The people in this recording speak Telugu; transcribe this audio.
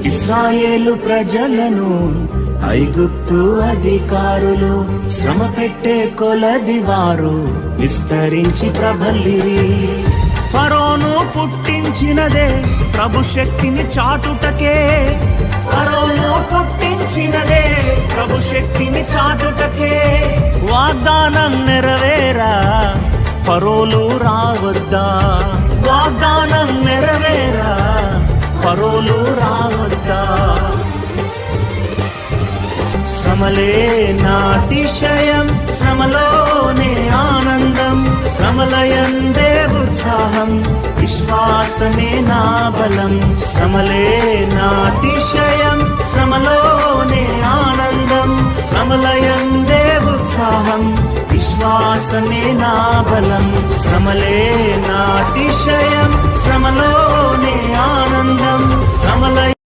ఇశ్రాయేలు ప్రజలను ఐగుప్తు అధికారులు శ్రమ పెట్టే కొలది వారు విస్తరించి ప్రబలిరి. ఫరోను పుట్టించినదే ప్రభు శక్తిని చాటుటకే, ఫరోను పుట్టించినదే ప్రభు శక్తిని చాటుటకే. వాగ్దానం నెరవేరా ఫరోలు రావద్దా, వాగ్దానం నెరవేరా ఫరోలు రావద్దా. శ్రమలే నాతిశయం, శ్రమలోనే ఆనందం, శ్రమలయందే ఉత్సాహం, విశ్వాసమే నా బలం. శ్రమలే నాతిశయం, శ్రమలోనే ఆనందం, శ్రమలయందే ఉత్సాహం, విశ్వాసమే నా బలం. శ్రమలే నాతిశయం, శ్రమలోనే ఆనందం, శ్రమల